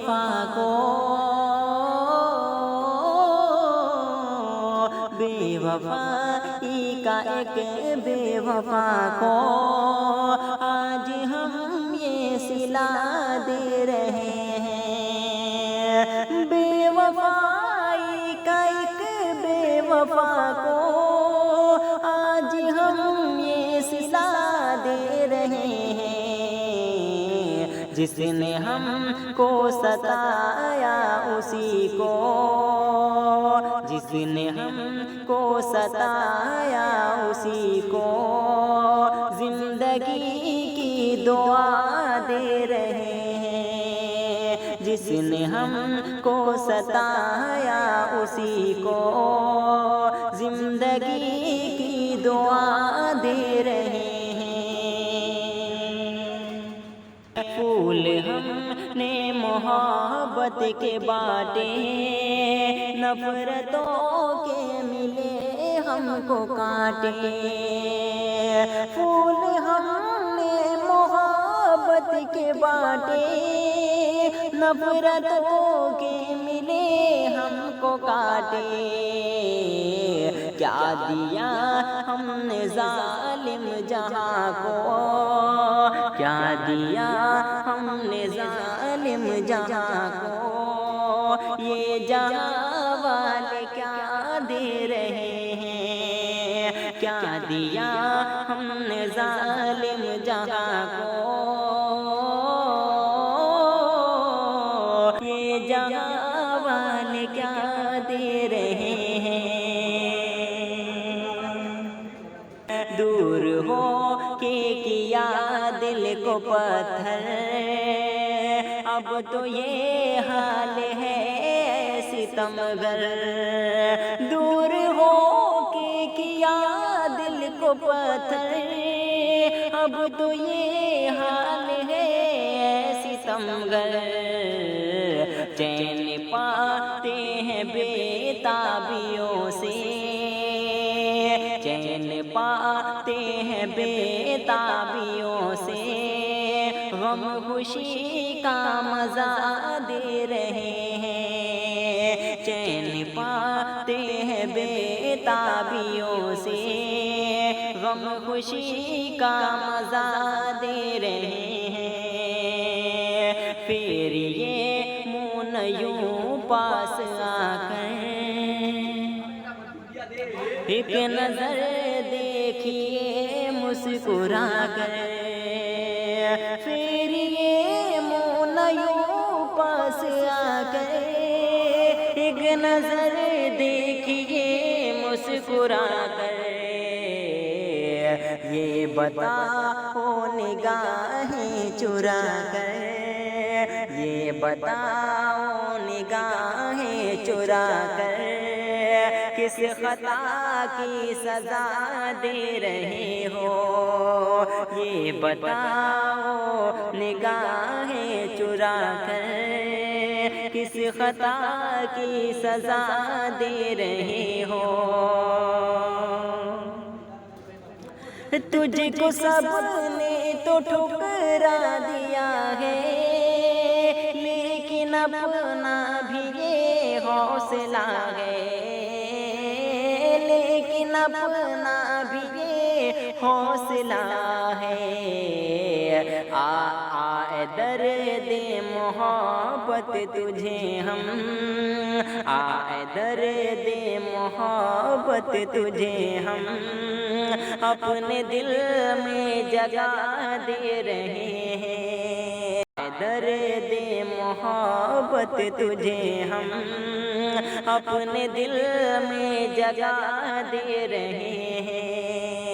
وفا کو، بے وفائی کا ایک بے وفا کو آج ہم یہ صلہ دے رہے ہیں، بے وفائی کا ایک بے وفا کو آج ہم یہ صلہ دے رہے ہیں، جس نے ہم کو ستایا اسی کو، جس نے ہم کو ستایا اسی کو زندگی کی دعا دے رہے ہیں، جس نے ہم کو ستایا اسی کو زندگی کی دعا دے رہے ہیں۔ پھول ہم نے محبت کے بانٹے، نفرتوں کے ملے ہم کو کانٹے، پھول ہم نے محبت کے بانٹے، نفرتوں کے ملے ہم کو کاٹے، کیا دیا ہم نے ظالم جہاں کو، کیا دیا ہم نے ظالم جہاں کو، یہ جہاں والے کیا دے رہے ہیں، کیا دیا ہم نے ظالم جہاں کو، یہ جہاں والے کیا دے رہے ہیں۔ دور ہو کے کیا دل کو پتھر، اب تو یہ حال ہے ستمگر، دور ہو کے کیا دل کو پتھر، اب تو یہ حال ہے ستمگر، چین پاتے ہیں بے تابیوں سے، چین پاتے ہیں بے تابیوں سے، غم خوشی کا مزہ دے رہے ہیں، چین پاتے ہیں بے تابیوں سے، غم خوشی کا مزہ دے رہے ہیں، پھر یہ منہ یوں پاس آ کر ایک نظر دیکھیے مسکرا کر، پھر یہ منہ یوں پاس آ کر ایک نظر دیکھیے مسکرا کر، یہ بتاؤ نگاہیں چرا کر، یہ بتاؤ نگاہیں چرا کر کس خطا کی سزا دے رہے ہو، یہ بتاؤ نگاہیں چرا کر کس خطا کی سزا دے رہے ہو، تجھ کو سب نے تو ٹھکرا دیا ہے، لیکن اپنا بھی یہ حوصلہ ہے، لیکن اپنا بھی یہ حوصلہ ہے، آئے درد محبت تجھے ہم، آئے درد محبت تجھے ہم اپنے دل میں جگہ دے رہے ہیں، درد محبت تجھے ہم اپنے دل میں جگہ دے رہے ہیں۔